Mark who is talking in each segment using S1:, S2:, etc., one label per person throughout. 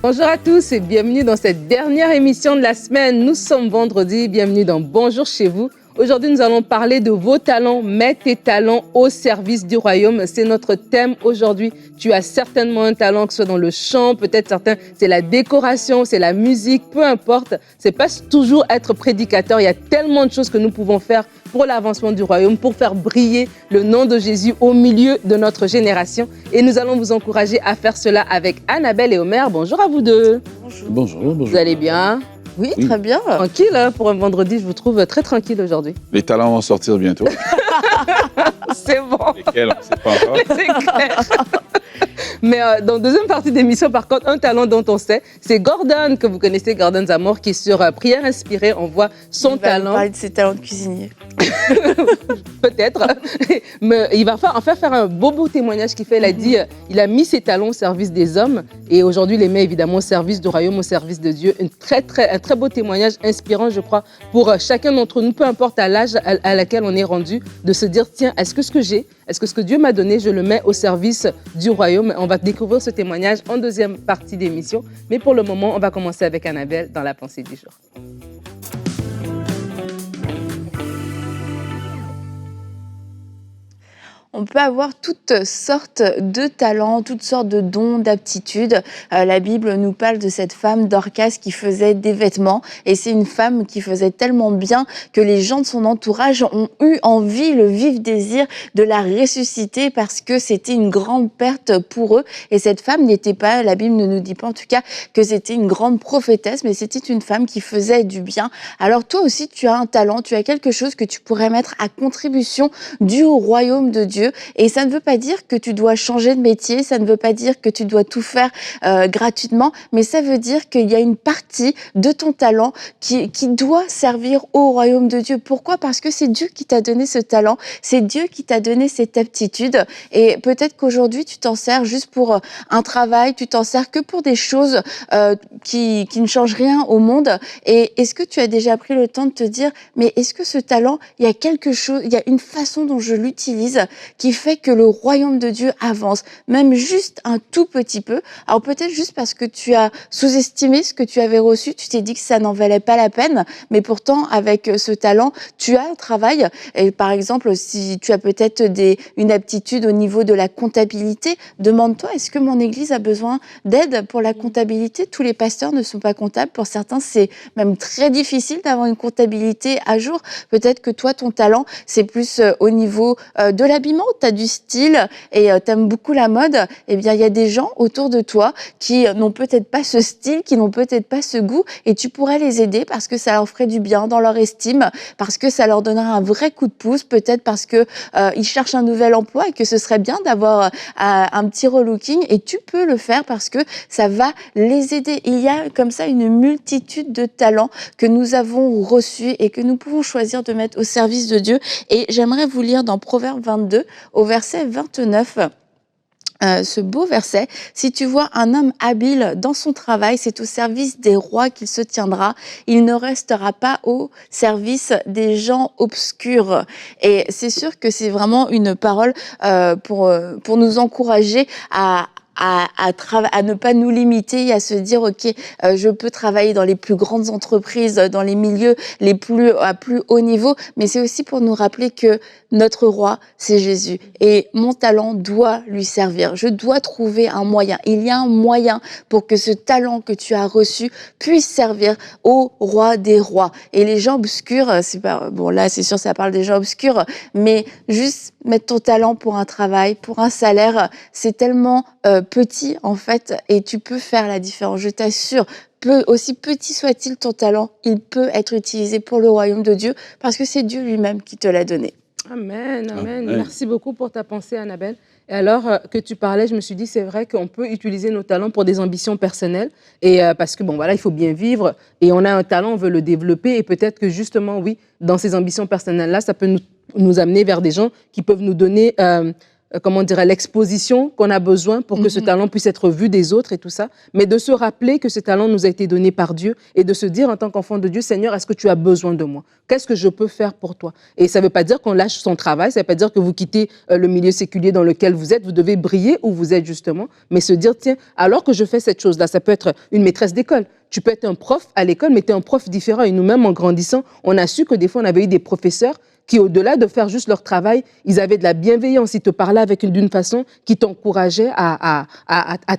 S1: Bonjour à tous et bienvenue dans cette dernière émission de la semaine. Nous sommes vendredi, bienvenue dans Bonjour chez vous. Aujourd'hui, nous allons parler de vos talents. Mets tes talents au service du royaume. C'est notre thème aujourd'hui. Tu as certainement un talent, que ce soit dans le chant, peut-être certains, c'est la décoration, c'est la musique, peu importe. C'est pas toujours être prédicateur. Il y a tellement de choses que nous pouvons faire pour l'avancement du royaume, pour faire briller le nom de Jésus au milieu de notre génération. Et nous allons vous encourager à faire cela avec Annabelle et Omer. Bonjour à vous deux.
S2: Bonjour. Bonjour.
S1: Vous allez bien?
S3: Oui, très bien.
S1: Tranquille, hein, pour un vendredi, je vous trouve très tranquille aujourd'hui.
S2: Les talents vont sortir bientôt.
S1: C'est bon.
S2: Lesquels, on ne sait pas encore.
S1: C'est clair. Mais dans la deuxième partie d'émission, par contre, un talent dont on sait, c'est Gordon, que vous connaissez, Gordon Zamor, qui est sur Prière Inspirée. On voit son talent.
S3: Il va parler de ses talents de cuisinier.
S1: Peut-être. Mais il va en faire un beau témoignage qu'il fait. Il a dit, il a mis ses talents au service des hommes et aujourd'hui, il les met évidemment au service du royaume, au service de Dieu. Un très beau témoignage inspirant, je crois, pour chacun d'entre nous, peu importe à l'âge à laquelle on est rendu, de se dire, tiens, est-ce que ce que Dieu m'a donné, je le mets au service du royaume? On va découvrir ce témoignage en deuxième partie d'émission. Mais pour le moment, on va commencer avec Annabelle dans la pensée du jour.
S3: On peut avoir toutes sortes de talents, toutes sortes de dons, d'aptitudes. La Bible nous parle de cette femme Dorcas qui faisait des vêtements. Et c'est une femme qui faisait tellement bien que les gens de son entourage ont eu envie, le vif désir de la ressusciter parce que c'était une grande perte pour eux. Et cette femme n'était pas, la Bible ne nous dit pas en tout cas que c'était une grande prophétesse, mais c'était une femme qui faisait du bien. Alors toi aussi, tu as un talent, tu as quelque chose que tu pourrais mettre à contribution du royaume de Dieu. Et ça ne veut pas dire que tu dois changer de métier, ça ne veut pas dire que tu dois tout faire gratuitement, mais ça veut dire qu'il y a une partie de ton talent qui doit servir au royaume de Dieu. Pourquoi? Parce que c'est Dieu qui t'a donné ce talent, c'est Dieu qui t'a donné cette aptitude. Et peut-être qu'aujourd'hui, tu t'en sers juste pour un travail, tu t'en sers que pour des choses qui ne changent rien au monde. Et est-ce que tu as déjà pris le temps de te dire, mais est-ce que ce talent, il y a quelque chose, il y a une façon dont je l'utilise qui fait que le royaume de Dieu avance, même juste un tout petit peu. Alors peut-être juste parce que tu as sous-estimé ce que tu avais reçu, tu t'es dit que ça n'en valait pas la peine, mais pourtant avec ce talent, tu as un travail. Et par exemple, si tu as peut-être une aptitude au niveau de la comptabilité, demande-toi, est-ce que mon église a besoin d'aide pour la comptabilité? Tous les pasteurs ne sont pas comptables. Pour certains, c'est même très difficile d'avoir une comptabilité à jour. Peut-être que toi, ton talent, c'est plus au niveau de l'habillement, tu as du style et tu aimes beaucoup la mode. Eh bien, il y a des gens autour de toi qui n'ont peut-être pas ce style, qui n'ont peut-être pas ce goût et tu pourrais les aider parce que ça leur ferait du bien dans leur estime, parce que ça leur donnerait un vrai coup de pouce, peut-être parce que ils cherchent un nouvel emploi et que ce serait bien d'avoir un petit relooking et tu peux le faire parce que ça va les aider. Il y a comme ça une multitude de talents que nous avons reçus et que nous pouvons choisir de mettre au service de Dieu. Et j'aimerais vous lire dans Proverbe 22 au verset 29. Ce beau verset, si tu vois un homme habile dans son travail, c'est au service des rois qu'il se tiendra. Il ne restera pas au service des gens obscurs. Et c'est sûr que c'est vraiment une parole pour nous encourager à ne pas nous limiter et à se dire ok, je peux travailler dans les plus grandes entreprises, dans les milieux à plus haut niveau, mais c'est aussi pour nous rappeler que notre roi, c'est Jésus et mon talent doit lui servir. Je dois trouver un moyen. Il y a un moyen pour que ce talent que tu as reçu puisse servir au roi des rois. Et les gens obscurs, c'est pas bon là, c'est sûr ça parle des gens obscurs, mais juste mettre ton talent pour un travail, pour un salaire, c'est tellement petit en fait et tu peux faire la différence, je t'assure. Aussi petit soit-il ton talent, il peut être utilisé pour le royaume de Dieu parce que c'est Dieu lui-même qui te l'a donné.
S1: Amen, amen. Merci beaucoup pour ta pensée, Annabelle. Et alors que tu parlais, je me suis dit, c'est vrai qu'on peut utiliser nos talents pour des ambitions personnelles. Et parce que, bon, voilà, il faut bien vivre. Et on a un talent, on veut le développer. Et peut-être que justement, oui, dans ces ambitions personnelles-là, ça peut nous amener vers des gens qui peuvent nous donner comment dire, l'exposition qu'on a besoin pour que ce talent puisse être vu des autres et tout ça, mais de se rappeler que ce talent nous a été donné par Dieu et de se dire en tant qu'enfant de Dieu, Seigneur, est-ce que tu as besoin de moi? Qu'est-ce que je peux faire pour toi? Et ça ne veut pas dire qu'on lâche son travail, ça ne veut pas dire que vous quittez le milieu séculier dans lequel vous êtes, vous devez briller où vous êtes justement, mais se dire, tiens, alors que je fais cette chose-là, ça peut être une maîtresse d'école, tu peux être un prof à l'école, mais tu es un prof différent. Et nous-mêmes, en grandissant, on a su que des fois, on avait eu des professeurs qui, au-delà de faire juste leur travail, ils avaient de la bienveillance. Ils te parlaient d'une façon qui t'encourageait à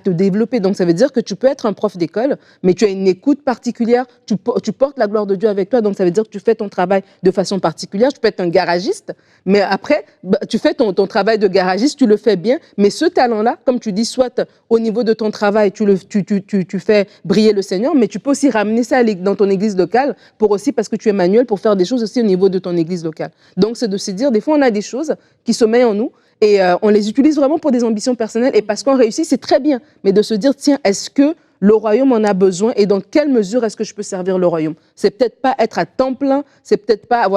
S1: te développer. Donc, ça veut dire que tu peux être un prof d'école, mais tu as une écoute particulière, tu portes la gloire de Dieu avec toi. Donc, ça veut dire que tu fais ton travail de façon particulière. Tu peux être un garagiste, mais après, tu fais ton travail de garagiste, tu le fais bien. Mais ce talent-là, comme tu dis, soit au niveau de ton travail, tu fais briller le Seigneur, mais tu peux aussi ramener ça dans ton église locale, parce que tu es manuel, pour faire des choses aussi au niveau de ton église locale. Donc, c'est de se dire, des fois, on a des choses qui sommeillent en nous et on les utilise vraiment pour des ambitions personnelles et parce qu'on réussit, c'est très bien. Mais de se dire, tiens, est-ce que le royaume en a besoin et dans quelle mesure est-ce que je peux servir le royaume? C'est peut-être pas être à temps plein, c'est peut-être pas,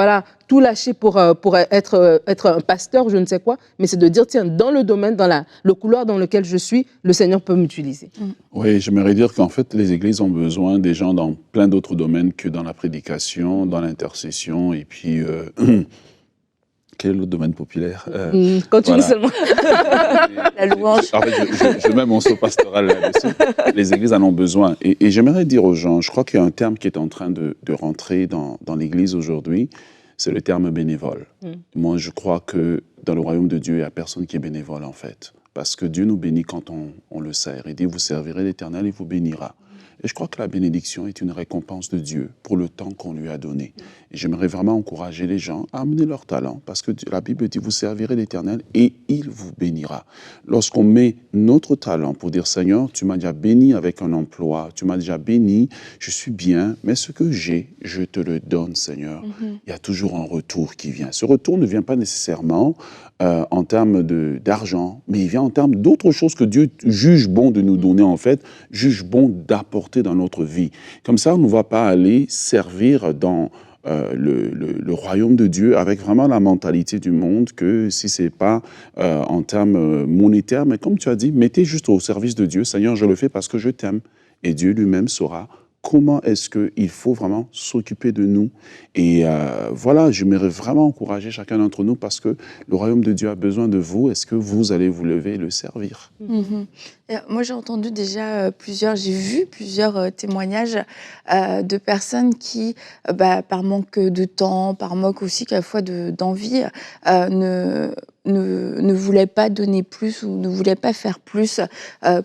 S1: tout lâcher pour être un pasteur, je ne sais quoi, mais c'est de dire, tiens, dans le domaine, dans le couloir dans lequel je suis, le Seigneur peut m'utiliser.
S2: Oui, j'aimerais dire qu'en fait, les églises ont besoin des gens dans plein d'autres domaines que dans la prédication, dans l'intercession, et puis... quel est l'autre domaine populaire?
S1: Continue seulement.
S3: La louange.
S2: En fait, je mets mon saut pastoral là-dessus. Les églises en ont besoin. Et j'aimerais dire aux gens, je crois qu'il y a un terme qui est en train de rentrer dans l'église aujourd'hui, c'est le terme bénévole. Moi, je crois que dans le royaume de Dieu, il n'y a personne qui est bénévole, en fait. Parce que Dieu nous bénit quand on le sert. Il dit, vous servirez l'Éternel, il vous bénira. Et je crois que la bénédiction est une récompense de Dieu pour le temps qu'on lui a donné. Et j'aimerais vraiment encourager les gens à amener leur talent, parce que la Bible dit, vous servirez l'Éternel et il vous bénira. Lorsqu'on met notre talent pour dire, Seigneur, tu m'as déjà béni avec un emploi, tu m'as déjà béni, je suis bien, mais ce que j'ai, je te le donne, Seigneur. Il y a toujours un retour qui vient. Ce retour ne vient pas nécessairement en termes d'argent, mais il vient en termes d'autres choses que Dieu juge bon de nous donner, en fait, juge bon d'apporter dans notre vie. Comme ça, on ne va pas aller servir dans le royaume de Dieu avec vraiment la mentalité du monde que si ce n'est pas en termes monétaires, mais comme tu as dit, mettez juste au service de Dieu, Seigneur, je le fais parce que je t'aime. Et Dieu lui-même saura comment est-ce qu'il faut vraiment s'occuper de nous. Et voilà, j'aimerais vraiment encourager chacun d'entre nous parce que le royaume de Dieu a besoin de vous. Est-ce que vous allez vous lever et le servir?
S3: Moi, j'ai entendu déjà j'ai vu plusieurs témoignages de personnes qui, par manque de temps, par manque aussi quelquefois d'envie, ne voulaient pas donner plus ou ne voulaient pas faire plus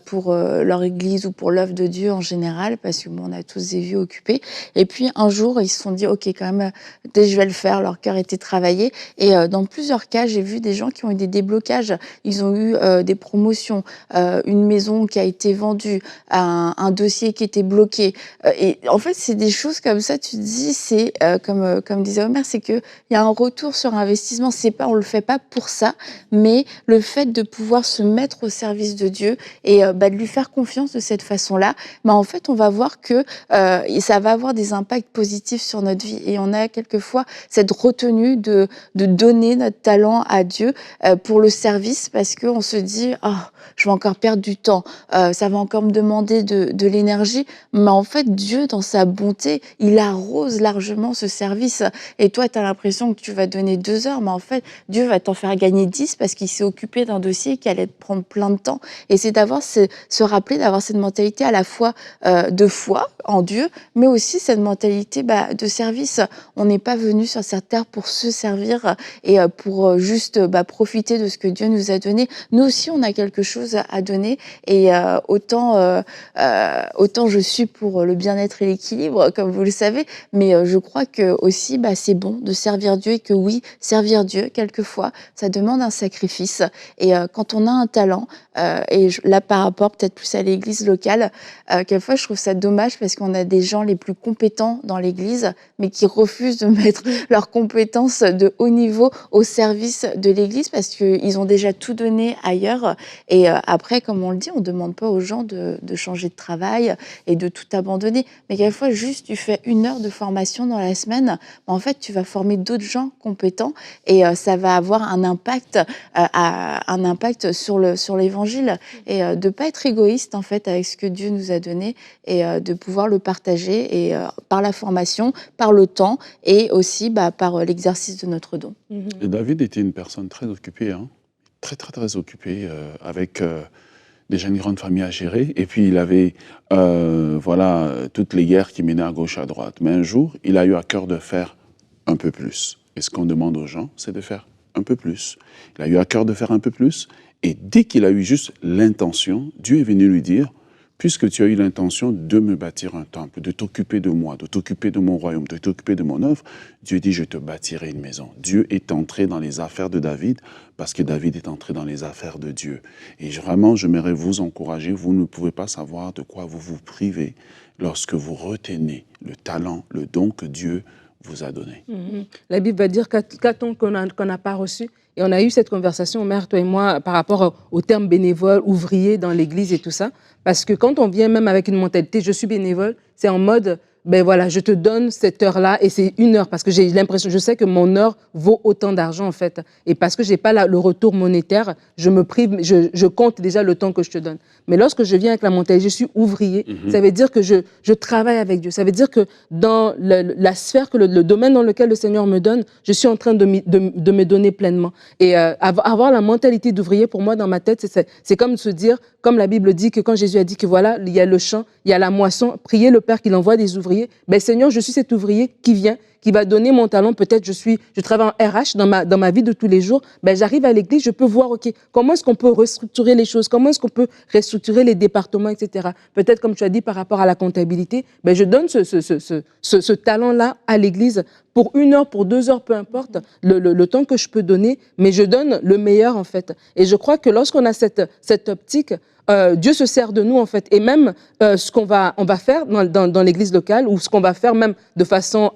S3: pour leur église ou pour l'œuvre de Dieu en général, parce que on a tous des vies occupées. Et puis un jour, ils se sont dit, ok, quand même, je vais le faire. Leur cœur était travaillé. Et dans plusieurs cas, j'ai vu des gens qui ont eu des déblocages. Ils ont eu des promotions, une maison qui a été vendue, un dossier qui était bloqué. Et en fait, c'est des choses comme ça. Tu te dis, c'est comme disait Omer, c'est que il y a un retour sur investissement. C'est pas, on le fait pas pour ça, mais le fait de pouvoir se mettre au service de Dieu et de lui faire confiance de cette façon-là, en fait, on va voir que ça va avoir des impacts positifs sur notre vie. Et on a quelquefois cette retenue de donner notre talent à Dieu pour le service, parce qu'on se dit, je vais encore perdre du temps, ça va encore me demander de l'énergie. Mais en fait, Dieu, dans sa bonté, il arrose largement ce service. Et toi, tu as l'impression que tu vas donner 2 heures, mais en fait, Dieu va t'en faire gagner 10 parce qu'il s'est occupé d'un dossier qui allait te prendre plein de temps. Et c'est d'avoir se rappeler, d'avoir cette mentalité à la fois de foi en Dieu, mais aussi cette mentalité de service. On n'est pas venu sur cette terre pour se servir et pour juste profiter de ce que Dieu nous a donné. Nous aussi, on a quelque chose à donner, et autant je suis pour le bien-être et l'équilibre, comme vous le savez, mais je crois que aussi c'est bon de servir Dieu, et que oui, servir Dieu, quelquefois, ça demande un sacrifice. Et quand on a un talent, et là par rapport peut-être plus à l'église locale, quelquefois je trouve ça dommage parce qu'on a des gens les plus compétents dans l'église, mais qui refusent de mettre leurs compétences de haut niveau au service de l'église parce qu'ils ont déjà tout donné ailleurs. Et après, comme on le dit, on ne demande pas aux gens de changer de travail et de tout abandonner. Mais quelquefois, juste tu fais 1 heure de formation dans la semaine, en fait, tu vas former d'autres gens compétents, et ça va avoir un impact impact, a un impact sur l'évangile, et de pas être égoïste en fait avec ce que Dieu nous a donné, et de pouvoir le partager, et par la formation, par le temps, et aussi par l'exercice de notre don.
S2: Et David était une personne très occupée, hein, très occupée, avec déjà une grande famille à gérer, et puis il avait toutes les guerres qui menaient à gauche, à droite. Mais un jour, il a eu à cœur de faire un peu plus. Et ce qu'on demande aux gens, c'est de faire un peu plus. Il a eu à cœur de faire un peu plus, et dès qu'il a eu juste l'intention, Dieu est venu lui dire: puisque tu as eu l'intention de me bâtir un temple, de t'occuper de moi, de t'occuper de mon royaume, de t'occuper de mon œuvre, Dieu dit: je te bâtirai une maison. Dieu est entré dans les affaires de David parce que David est entré dans les affaires de Dieu. Et vraiment, j'aimerais vous encourager. Vous ne pouvez pas savoir de quoi vous vous privez lorsque vous retenez le talent, le don que Dieu vous a donné.
S1: La Bible va dire qu'attend qu'on n'a pas reçu. Et on a eu cette conversation, Mère, toi et moi, par rapport au terme bénévole, ouvrier dans l'Église et tout ça. Parce que quand on vient même avec une mentalité « je suis bénévole », c'est en mode « ben voilà, je te donne cette heure-là et c'est une heure ». Parce que j'ai l'impression, je sais que mon heure vaut autant d'argent en fait. Et parce que je n'ai pas le retour monétaire, je me prive, je compte déjà le temps que je te donne. Mais lorsque je viens avec la mentalité « je suis ouvrier », ça veut dire que je travaille avec Dieu. Ça veut dire que dans la sphère, le domaine dans lequel le Seigneur me donne, je suis en train de me donner pleinement. Et avoir la mentalité d'ouvrier, pour moi, dans ma tête, c'est comme se dire, comme la Bible dit que quand Jésus a dit que voilà, il y a le champ, il y a la moisson, priez le Père qu'il envoie des ouvriers. Ben Seigneur, je suis cet ouvrier qui vient, qui va donner mon talent. Peut-être je travaille en RH dans ma vie de tous les jours. Ben j'arrive à l'église, je peux voir, ok, comment est-ce qu'on peut restructurer les choses, comment est-ce qu'on peut restructurer les départements, etc. Peut-être, comme tu as dit, par rapport à la comptabilité, ben je donne ce talent-là à l'église pour 1 heure, pour 2 heures, peu importe le temps que je peux donner, mais je donne le meilleur en fait. Et je crois que lorsqu'on a cette optique, Dieu se sert de nous en fait. Et même ce qu'on va faire dans l'église locale, ou ce qu'on va faire même de façon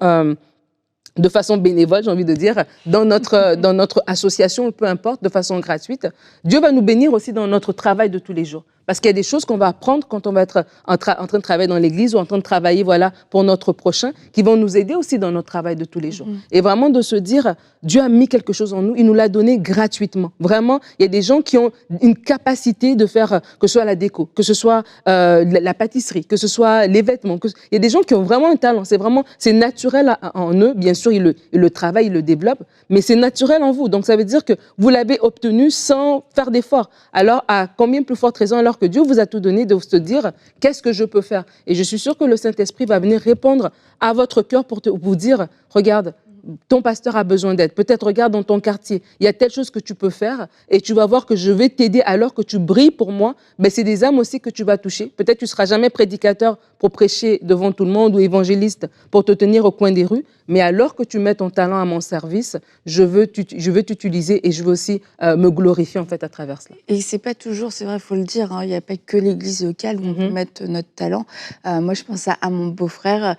S1: bénévole, j'ai envie de dire, dans notre association, peu importe, de façon gratuite, Dieu va nous bénir aussi dans notre travail de tous les jours. Parce qu'il y a des choses qu'on va apprendre quand on va être en train de travailler dans l'église, ou en train de travailler pour notre prochain, qui vont nous aider aussi dans notre travail de tous les jours. Et vraiment de se dire, Dieu a mis quelque chose en nous, il nous l'a donné gratuitement. Vraiment, il y a des gens qui ont une capacité de faire, que ce soit la déco, que ce soit la pâtisserie, que ce soit les vêtements. Il y a des gens qui ont vraiment un talent, c'est naturel en eux. Bien sûr, ils le travaillent, ils le développent, mais c'est naturel en vous. Donc ça veut dire que vous l'avez obtenu sans faire d'efforts. Alors, à combien plus forte raison, alors que Dieu vous a tout donné, de se dire « qu'est-ce que je peux faire ?» Et je suis sûre que le Saint-Esprit va venir répondre à votre cœur pour vous dire « regarde, ton pasteur a besoin d'aide. Peut-être regarde dans ton quartier, il y a telle chose que tu peux faire et tu vas voir que je vais t'aider alors que tu brilles pour moi. » Ben, c'est des âmes aussi que tu vas toucher. Peut-être tu ne seras jamais prédicateur pour prêcher devant tout le monde, ou évangéliste pour te tenir au coin des rues, mais alors que tu mets ton talent à mon service, je veux t'utiliser, et je veux aussi me glorifier en fait à travers cela.
S3: Et c'est pas toujours, c'est vrai, il faut le dire, il n'y a pas que l'église locale où on peut mettre notre talent. Moi, je pense à mon beau-frère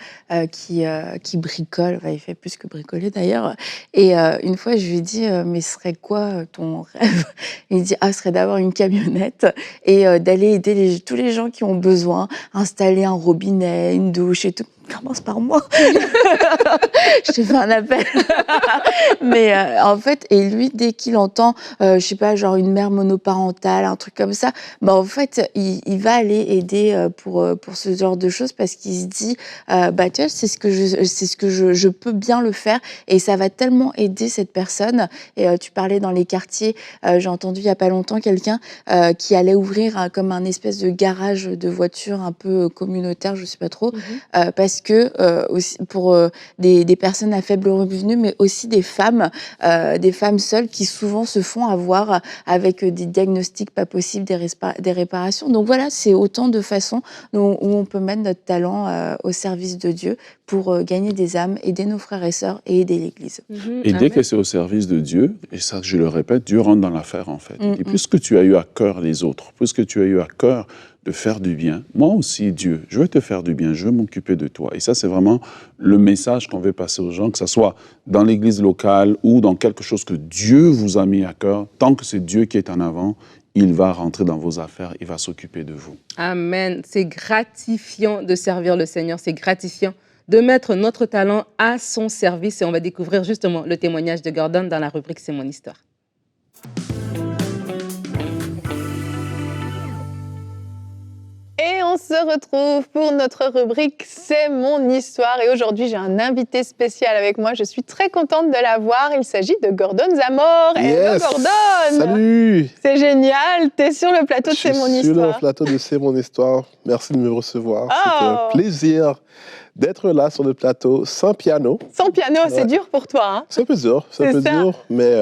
S3: qui bricole, il fait plus que bricoler d'ailleurs. Et une fois, je lui ai dit, mais ce serait quoi ton rêve? Il dit, ce serait d'avoir une camionnette et d'aller aider tous les gens qui ont besoin, installer un robinet, une douche et tout. Commence par moi. Je te fais un appel. Mais en fait, et lui, dès qu'il entend, je sais pas, genre une mère monoparentale, un truc comme ça, en fait, il va aller aider pour ce genre de choses, parce qu'il se dit, tu vois, c'est ce que je peux bien le faire, et ça va tellement aider cette personne. Et tu parlais dans les quartiers, j'ai entendu il y a pas longtemps quelqu'un qui allait ouvrir comme un espèce de garage de voitures un peu communautaire, je sais pas trop, parce que aussi pour des personnes à faible revenu, mais aussi des femmes seules qui souvent se font avoir avec des diagnostics pas possibles, des réparations. Donc voilà, c'est autant de façons où on peut mettre notre talent au service de Dieu pour gagner des âmes, aider nos frères et sœurs et aider l'Église.
S2: Et dès que c'est au service de Dieu, et ça je le répète, Dieu rentre dans l'affaire en fait. Et puisque tu as eu à cœur les autres, puisque tu as eu à cœur de faire du bien, moi aussi Dieu, je veux te faire du bien, je veux m'occuper de toi. Et ça c'est vraiment le message qu'on veut passer aux gens, que ce soit dans l'église locale ou dans quelque chose que Dieu vous a mis à cœur. Tant que c'est Dieu qui est en avant, il va rentrer dans vos affaires, il va s'occuper de vous.
S1: Amen. C'est gratifiant de servir le Seigneur, c'est gratifiant de mettre notre talent à son service. Et on va découvrir justement le témoignage de Gordon dans la rubrique « C'est mon histoire ».
S3: On se retrouve pour notre rubrique C'est mon histoire. Et aujourd'hui, j'ai un invité spécial avec moi. Je suis très contente de l'avoir. Il s'agit de Gordon Zamor.
S4: Yes.
S3: Hello Gordon.
S4: Salut.
S3: C'est génial. Tu es sur le plateau de C'est mon
S4: Je suis sur
S3: histoire.
S4: le plateau de C'est mon histoire. Merci de me recevoir.
S3: Oh.
S4: C'était un plaisir d'être là sur le plateau sans piano.
S3: Sans piano, c'est dur pour toi. Hein?
S4: C'est un peu dur, mais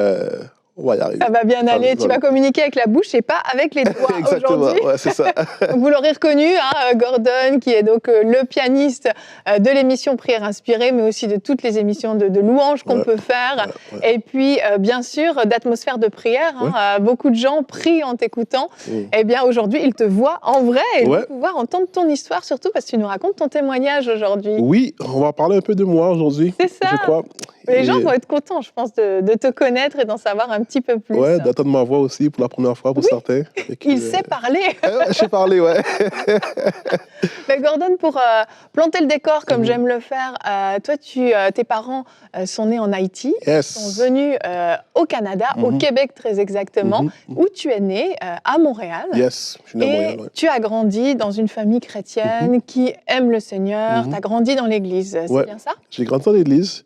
S4: on va y arriver.
S3: Ça va bien aller. Tu vas communiquer avec la bouche et pas avec les doigts aujourd'hui.
S4: Ouais, c'est ça.
S3: Vous l'aurez reconnu, hein, Gordon, qui est donc le pianiste de l'émission Prière inspirée, mais aussi de toutes les émissions de louanges qu'on peut faire. Et puis, bien sûr, d'atmosphère de prière. Hein, beaucoup de gens prient en t'écoutant. Eh bien, aujourd'hui, ils te voient en vrai et vont pouvoir entendre ton histoire, surtout parce que tu nous racontes ton témoignage aujourd'hui.
S4: Oui, on va parler un peu de moi aujourd'hui.
S3: C'est ça.
S4: Je crois.
S3: Les gens vont être contents, je pense, de te connaître et d'en savoir un petit peu plus.
S4: Ouais, d'entendre ma voix aussi pour la première fois pour certains.
S3: Il sait parler.
S4: Je sais parler, ouais.
S3: Mais Gordon, pour planter le décor, comme j'aime le faire, toi, tes parents sont nés en Haïti, sont venus au Canada, au Québec très exactement, où tu es né, à Montréal.
S4: Yes, je suis né à Montréal.
S3: Et tu as grandi dans une famille chrétienne qui aime le Seigneur. Tu as grandi dans l'église, c'est bien ça?
S4: J'ai grandi dans l'église.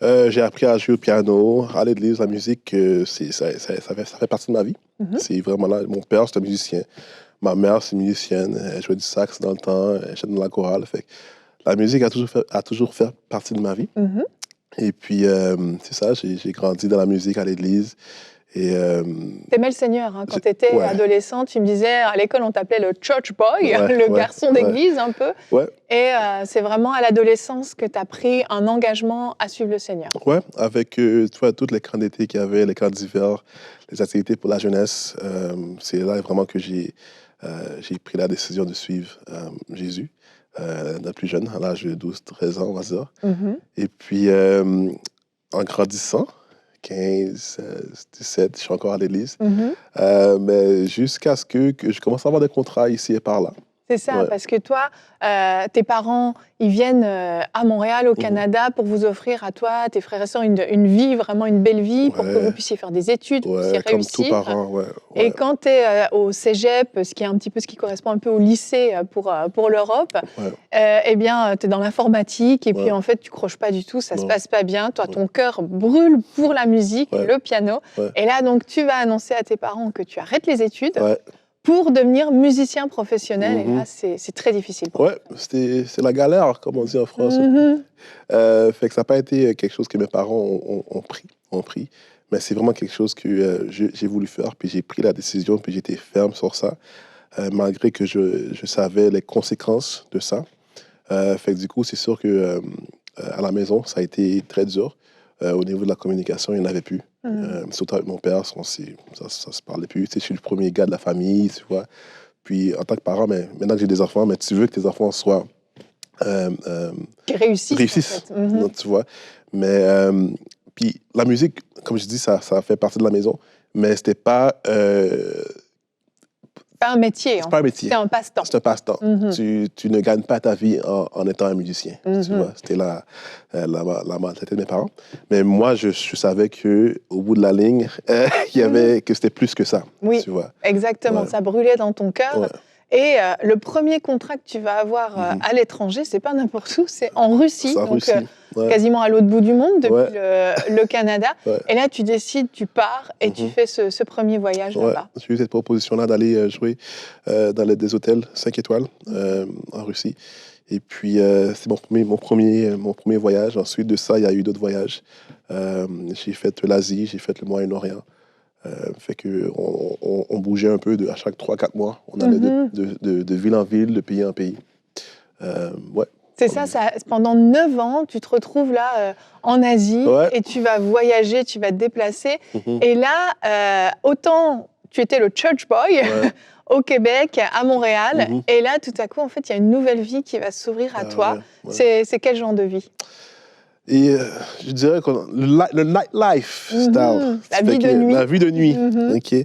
S4: J'ai appris à jouer au piano, à l'église, la musique, ça fait partie de ma vie. C'est vraiment là. Mon père, c'est un musicien. Ma mère, c'est musicienne. Elle jouait du sax dans le temps. Elle chantait dans la chorale. Fait que la musique a toujours fait partie de ma vie. Et puis, c'est ça, j'ai grandi dans la musique à l'église.
S3: T'aimais le Seigneur, hein. Quand tu étais adolescent, tu me disais, à l'école, on t'appelait le church boy, le garçon d'église un peu. Et c'est vraiment à l'adolescence que tu as pris un engagement à suivre le Seigneur.
S4: Oui, avec tu vois, toutes les camps d'été qu'il y avait, les camps d'hiver, les activités pour la jeunesse. C'est là vraiment que j'ai pris la décision de suivre Jésus, d'un plus jeune, à l'âge de 12-13 ans, on va dire. Et puis, en grandissant, 15, 17, je suis encore à l'église. Mais jusqu'à ce que je commence à avoir des contrats ici et par là.
S3: C'est ça, parce que toi, tes parents, ils viennent à Montréal, au Canada, pour vous offrir à toi, tes frères et sœurs, une vie, vraiment une belle vie, pour que vous puissiez faire des études, vous puissiez réussir.
S4: Comme tous parents,
S3: Et quand tu es au cégep, ce qui est un petit peu ce qui correspond un peu au lycée pour l'Europe, eh bien, tu es dans l'informatique, et puis en fait, tu croches pas du tout, ça se passe pas bien. Toi, ton cœur brûle pour la musique, le piano. Et là, donc, tu vas annoncer à tes parents que tu arrêtes les études. Pour devenir musicien professionnel. Et là, c'est très difficile pour toi.
S4: C'est la galère, comme on dit en France. Fait que ça n'a pas été quelque chose que mes parents ont pris. Mais c'est vraiment quelque chose que j'ai voulu faire. Puis j'ai pris la décision, puis j'étais ferme sur ça, malgré que je savais les conséquences de ça. Fait que du coup, c'est sûr que à la maison, ça a été très dur. Au niveau de la communication, il n'y en avait plus. Surtout avec mon père, ça se parlait plus. Tu sais, je suis le premier gars de la famille, tu vois. Puis, en tant que parent, mais maintenant que j'ai des enfants, mais tu veux que tes enfants soient...
S3: réussissent. En fait.
S4: Donc, tu vois. Mais, puis, la musique, comme je dis, ça fait partie de la maison, mais c'était pas...
S3: pas un métier.
S4: C'est pas un métier.
S3: C'est un passe-temps.
S4: C'est un passe-temps. Tu ne gagnes pas ta vie en étant un musicien. Tu vois, c'était la mentalité de mes parents. Mais moi, je savais qu'au bout de la ligne, il y avait que c'était plus que ça.
S3: Oui,
S4: tu vois.
S3: Exactement. Ça brûlait dans ton cœur. Et le premier contrat que tu vas avoir à l'étranger, c'est pas n'importe où, c'est en Russie. Donc, quasiment à l'autre bout du monde, depuis le Canada. Et là, tu décides, tu pars et tu fais ce premier voyage là-bas.
S4: J'ai eu cette proposition-là d'aller jouer dans des hôtels 5 étoiles en Russie. Et puis, c'est mon premier voyage. Ensuite de ça, il y a eu d'autres voyages. J'ai fait l'Asie, j'ai fait le Moyen-Orient. Fait qu'on bougeait un peu à chaque 3-4 mois. On allait de ville en ville, de pays en pays.
S3: C'est ça, pendant 9 ans, tu te retrouves là en Asie et tu vas voyager, tu vas te déplacer. Et là, autant tu étais le church boy au Québec, à Montréal, et là, tout à coup, en fait, il y a une nouvelle vie qui va s'ouvrir à toi. C'est quel genre de vie?
S4: Et je dirais que le nightlife style.
S3: La vie de nuit.
S4: La vie de nuit, OK.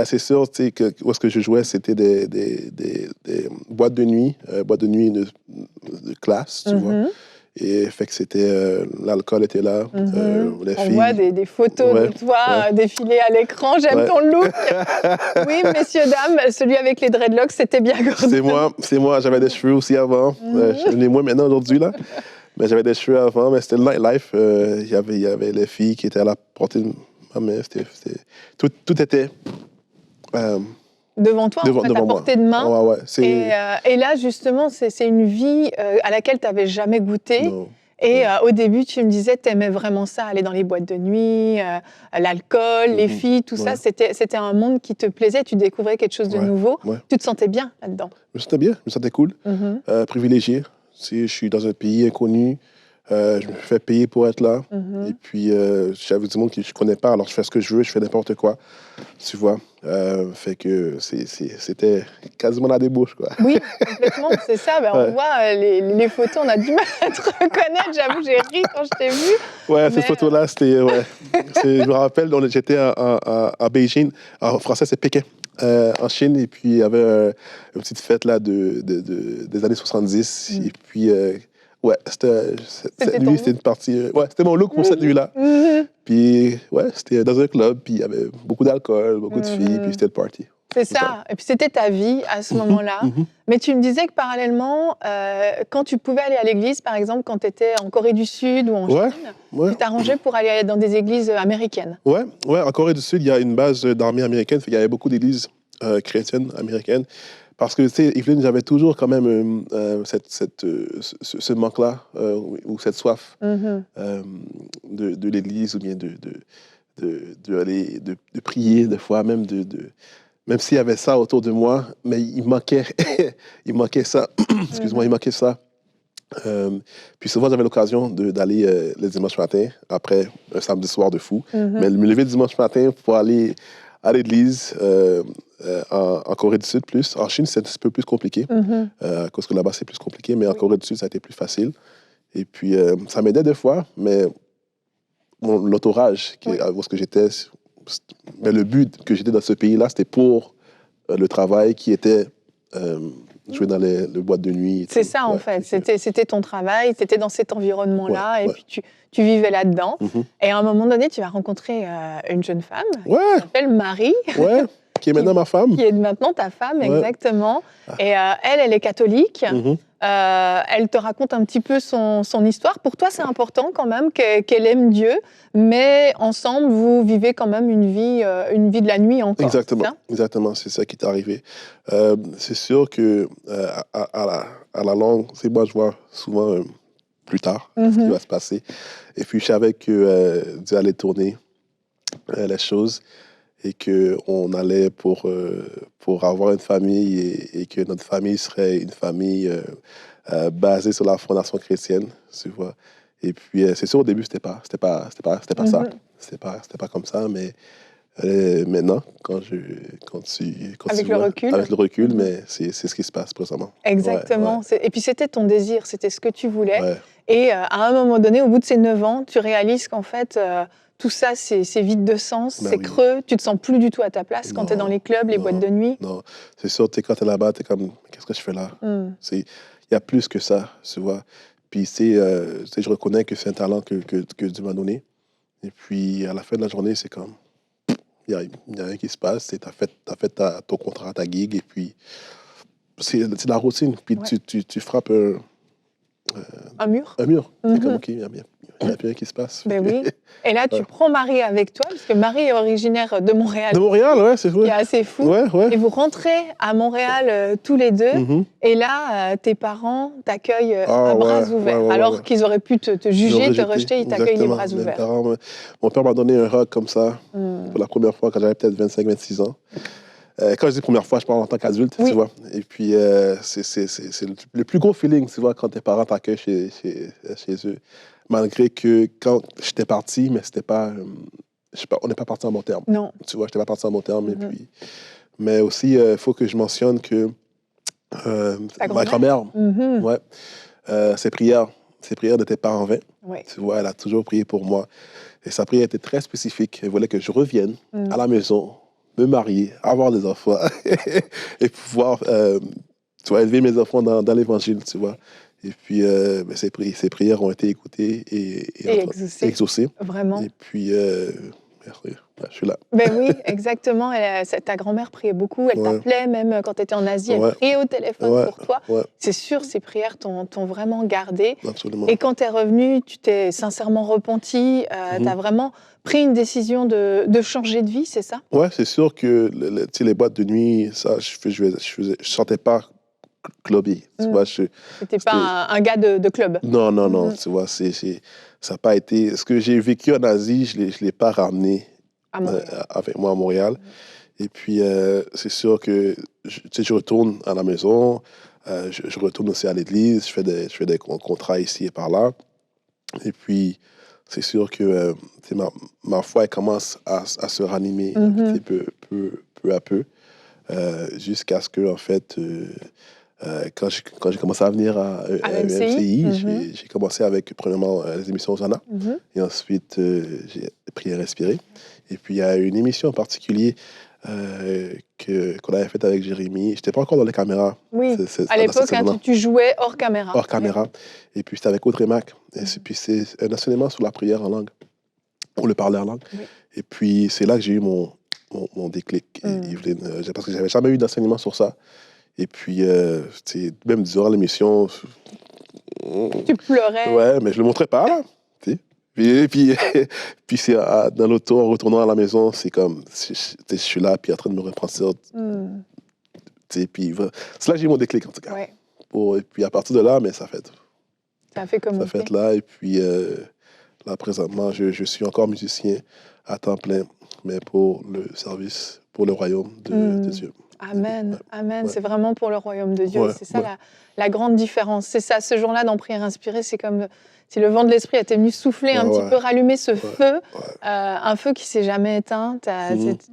S4: C'est sûr, tu sais, où est-ce que je jouais, c'était des boîtes de nuit de classe, tu vois. Et fait que c'était l'alcool était là, les
S5: On
S4: filles.
S5: voit des photos
S4: Ouais,
S5: de toi défiler à l'écran. J'aime
S4: Ouais.
S5: ton look. Oui, messieurs, dames, celui avec les dreadlocks, c'était bien Gordon.
S4: C'est moi. J'avais des cheveux aussi avant. Je l'ai moins maintenant aujourd'hui là. Mais j'avais des cheveux avant, mais c'était le nightlife. Il y avait les filles qui étaient à la portée de ma main. Tout était
S5: Devant toi, en fait, à
S4: devant moi.
S5: portée de main.
S4: Ouais,
S5: Et là, justement, c'est une vie à laquelle tu n'avais jamais goûté.
S4: Non.
S5: Et au début, tu me disais que tu aimais vraiment ça, aller dans les boîtes de nuit, l'alcool, les filles, tout ça. C'était un monde qui te plaisait, tu découvrais quelque chose de nouveau.
S4: Ouais.
S5: Tu te sentais bien là-dedans.
S4: Je me sentais bien, je me sentais cool, privilégié. Si je suis dans un pays inconnu, je me fais payer pour être là. Et puis, j'avais du monde que je ne connais pas, alors je fais ce que je veux, je fais n'importe quoi. Tu vois? Fait que c'était quasiment la débauche, quoi.
S5: Oui, complètement, c'est ça. On voit les photos, on a du mal à te reconnaître. J'avoue, j'ai ri quand je t'ai vu.
S4: Ouais, cette photo-là, c'était... Ouais. Je me rappelle, j'étais à Beijing. En français, c'est Pékin. En Chine, et puis il y avait une petite fête là, des années 70. Et puis, ouais, cette nuit, c'était une partie... ouais, c'était mon look pour cette nuit-là. Puis, ouais, c'était dans un club, puis il y avait beaucoup d'alcool, beaucoup de filles, puis c'était le party.
S5: C'est ça. Et puis c'était ta vie à ce moment-là. Mais tu me disais que parallèlement, quand tu pouvais aller à l'église, par exemple, quand tu étais en Corée du Sud ou en Chine, tu t'arrangeais pour aller dans des églises américaines.
S4: Ouais, en Corée du Sud, il y a une base d'armée américaine. Il y avait beaucoup d'églises chrétiennes américaines. Parce que, tu sais, Evelyne, j'avais toujours quand même ce manque-là, ou cette soif de l'église, ou bien de prier, des fois, même même s'il y avait ça autour de moi, mais il manquait, il manquait ça. Excuse-moi, il manquait ça. Puis souvent, j'avais l'occasion d'aller le dimanche matin, après un samedi soir de fou. Mais me lever le dimanche matin pour aller à l'église en Corée du Sud plus. En Chine, c'est un petit peu plus compliqué, à cause que là-bas, c'est plus compliqué. Mais en Corée du Sud, ça a été plus facile. Et puis, ça m'aidait des fois, mais l'entourage, où j'étais... Mais le but que j'étais dans ce pays-là, c'était pour le travail qui était jouer dans les boîtes de nuit.
S5: C'est ça, en fait. C'était ton travail, tu étais dans cet environnement-là, et puis tu vivais là-dedans. Et à un moment donné, tu as rencontré une jeune femme qui s'appelle Marie.
S4: Qui est maintenant ma femme.
S5: Qui est maintenant ta femme, exactement. Et elle est catholique. Elle te raconte un petit peu son histoire. Pour toi, c'est important quand même qu'elle aime Dieu, mais ensemble, vous vivez quand même une vie de la nuit encore.
S4: Exactement, c'est ça qui est arrivé. C'est sûr que à la longue, c'est moi, je vois souvent plus tard ce qui va se passer. Et puis, je savais que Dieu allait tourner les choses et qu'on allait pour avoir une famille et que notre famille serait une famille basée sur la fondation chrétienne, tu vois. Et puis, c'est sûr, au début, c'était pas ça. C'était pas comme ça, mais maintenant,
S5: avec le recul,
S4: mais c'est ce qui se passe présentement.
S5: Exactement. Et puis, c'était ton désir, c'était ce que tu voulais. Et à un moment donné, au bout de ces 9 ans, tu réalises qu'en fait... tout ça, c'est vide de sens, c'est creux, tu te sens plus du tout à ta place quand tu es dans les clubs, les boîtes de nuit.
S4: Non, c'est sûr, quand tu es là-bas, tu es comme, qu'est-ce que je fais là? Il y a plus que ça, tu vois. Puis, je reconnais que c'est un talent que Dieu m'a donné. Et puis, à la fin de la journée, c'est comme, il n'y a rien qui se passe. Tu as fait ton contrat, ta gig, et puis, c'est la routine. Puis, tu frappes
S5: un mur.
S4: C'est comme, OK, il n'y a rien qui se passe.
S5: Ben oui. Et là, tu prends Marie avec toi, parce que Marie est originaire de Montréal.
S4: De Montréal, c'est fou.
S5: C'est assez fou. Et vous rentrez à Montréal tous les deux. Et là, tes parents t'accueillent à bras ouverts. Alors qu'ils auraient pu te juger, te rejeter, ils t'accueillent les bras ouverts.
S4: Mon père m'a donné un hug comme ça, pour la première fois, quand j'avais peut-être 25-26 ans. Quand je dis première fois, je parle en tant qu'adulte, tu vois. Et puis, c'est le plus gros feeling, tu vois, quand tes parents t'accueillent chez eux. Malgré que quand j'étais parti, mais c'était pas... on n'est pas parti en bon terme.
S5: Non.
S4: Tu vois, je n'étais pas parti en bon terme. Et puis, mais aussi, il faut que je mentionne que ma grand-mère, ses prières n'étaient pas en vain. Tu vois, elle a toujours prié pour moi. Et sa prière était très spécifique. Elle voulait que je revienne à la maison, me marier, avoir des enfants et pouvoir tu vois, élever mes enfants dans l'évangile, tu vois. Et puis, ces prières ont été écoutées et exaucées.
S5: Vraiment.
S4: Et puis, merci. Je suis là.
S5: Ben oui, exactement. Ta grand-mère priait beaucoup. Elle t'appelait même quand tu étais en Asie. Elle priait au téléphone pour toi. C'est sûr, ces prières t'ont vraiment gardé.
S4: Absolument.
S5: Et quand tu es revenu, tu t'es sincèrement repenti. Tu as vraiment pris une décision de changer de vie, c'est ça? Oui,
S4: c'est sûr que les boîtes de nuit, ça, je sentais pas clubby. Tu vois,
S5: c'était pas un gars de club.
S4: Non. Tu vois, ça n'a pas été... Ce que j'ai vécu en Asie, je l'ai pas ramené avec moi à Montréal. Et puis, c'est sûr que je retourne à la maison, je retourne aussi à l'église, je fais des contrats ici et par là. Et puis, c'est sûr que ma foi elle commence à se ranimer un petit peu à peu, jusqu'à ce que, en fait, quand j'ai commencé à venir à MCI, j'ai commencé avec, premièrement, les émissions Zana, et ensuite, j'ai Prière Respirer. Et puis, il y a une émission en particulier qu'on avait faite avec Jérémy. Je n'étais pas encore dans les caméras.
S5: Oui, à l'époque, tu jouais hors caméra.
S4: Hors caméra. Et puis, c'était avec Audrey Mac. Et puis, c'est un enseignement sur la prière en langue. On le parlait en langue. Oui. Et puis, c'est là que j'ai eu mon déclic, Yveline. Parce que je n'avais jamais eu d'enseignement sur ça. Et puis, même durant l'émission...
S5: Tu pleurais.
S4: Ouais, mais je ne le montrais pas, là. Et puis c'est dans l'auto, en retournant à la maison, c'est comme, je suis là, puis en train de me repentir. Puis c'est là que j'ai eu mon déclic, en tout cas. Ouais. Et puis à partir de là, mais ça fait
S5: comme
S4: ça fait là. Et puis là, présentement, je suis encore musicien à temps plein, mais pour le service, pour le royaume de Dieu.
S5: Amen, amen. Ouais. C'est vraiment pour le royaume de Dieu. Ouais, c'est ça la grande différence. C'est ça, ce jour-là, dans Prière Inspirée, c'est comme si le vent de l'esprit était venu souffler un petit peu, rallumer ce feu, un feu qui ne s'est jamais éteint.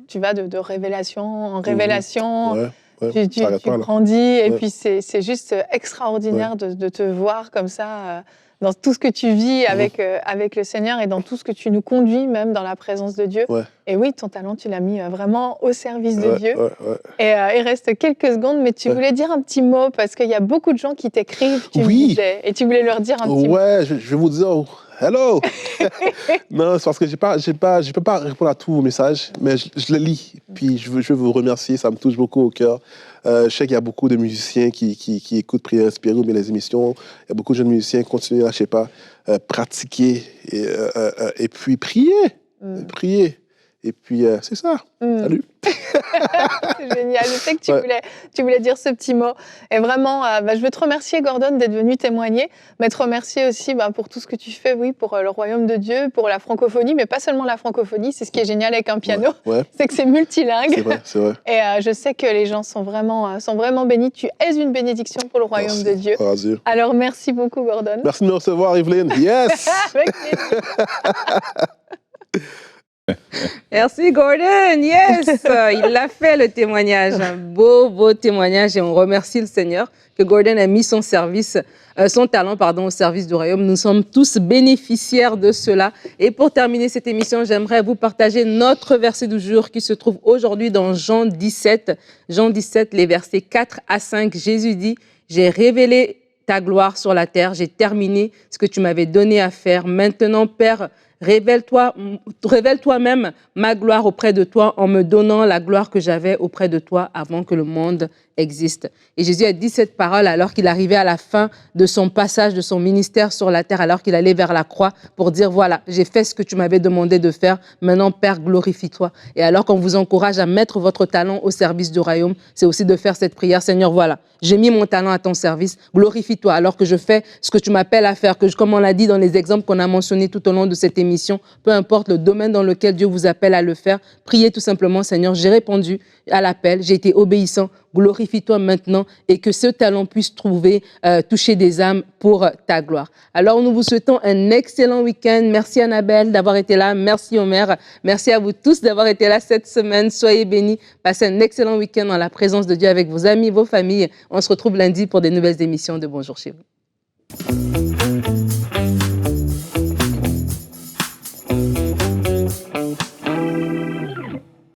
S5: Tu vas de révélation en révélation, tu grandis, et puis c'est juste extraordinaire de te voir comme ça, dans tout ce que tu vis avec le Seigneur et dans tout ce que tu nous conduis, même dans la présence de Dieu. Ouais. Et oui, ton talent, tu l'as mis vraiment au service de Dieu. Et il reste quelques secondes, mais tu voulais dire un petit mot, parce qu'il y a beaucoup de gens qui t'écrivent, tu me disais, et tu voulais leur dire un petit mot.
S4: Ouais, je vais vous dire... Hello! Non, c'est parce que je peux pas répondre à tous vos messages, mais je les lis. Puis je veux vous remercier, ça me touche beaucoup au cœur. Je sais qu'il y a beaucoup de musiciens qui écoutent Prière Inspirée, mais les émissions, il y a beaucoup de jeunes musiciens qui continuent à, pratiquer et puis prier. Prier. Et puis, c'est ça. Salut.
S5: C'est génial. Je sais que tu voulais dire ce petit mot. Et vraiment, je veux te remercier, Gordon, d'être venu témoigner, mais te remercier aussi pour tout ce que tu fais, pour le royaume de Dieu, pour la francophonie, mais pas seulement la francophonie. C'est ce qui est génial avec un piano. C'est que c'est multilingue.
S4: C'est vrai.
S5: Et je sais que les gens sont vraiment bénis. Tu es une bénédiction pour le royaume de Dieu. Alors, merci beaucoup, Gordon.
S4: Merci de me recevoir, Yveline. Yes!
S5: Avec plaisir.
S1: Merci Gordon, yes, il l'a fait le témoignage, un beau témoignage et on remercie le Seigneur que Gordon a mis son talent au service du royaume. Nous sommes tous bénéficiaires de cela. Et pour terminer cette émission, j'aimerais vous partager notre verset du jour qui se trouve aujourd'hui dans Jean 17. Jean 17, les versets 4 à 5, Jésus dit « J'ai révélé ta gloire sur la terre, j'ai terminé ce que tu m'avais donné à faire. Maintenant, Père, révèle toi-même ma gloire auprès de toi en me donnant la gloire que j'avais auprès de toi avant que le monde existe. » Et Jésus a dit cette parole alors qu'il arrivait à la fin de son passage, de son ministère sur la terre, alors qu'il allait vers la croix pour dire, voilà, j'ai fait ce que tu m'avais demandé de faire. Maintenant, Père, glorifie-toi. Et alors qu'on vous encourage à mettre votre talent au service du royaume, c'est aussi de faire cette prière. Seigneur, voilà, j'ai mis mon talent à ton service. Glorifie-toi alors que je fais ce que tu m'appelles à faire, comme on l'a dit dans les exemples qu'on a mentionnés tout au long de cette émission, peu importe le domaine dans lequel Dieu vous appelle à le faire, priez tout simplement, Seigneur, j'ai répondu à l'appel, j'ai été obéissant, glorifie-toi maintenant et que ce talent puisse toucher des âmes pour ta gloire. Alors, nous vous souhaitons un excellent week-end. Merci Annabelle d'avoir été là. Merci Omer. Merci à vous tous d'avoir été là cette semaine. Soyez bénis. Passez un excellent week-end dans la présence de Dieu avec vos amis, vos familles. On se retrouve lundi pour des nouvelles émissions de Bonjour chez vous.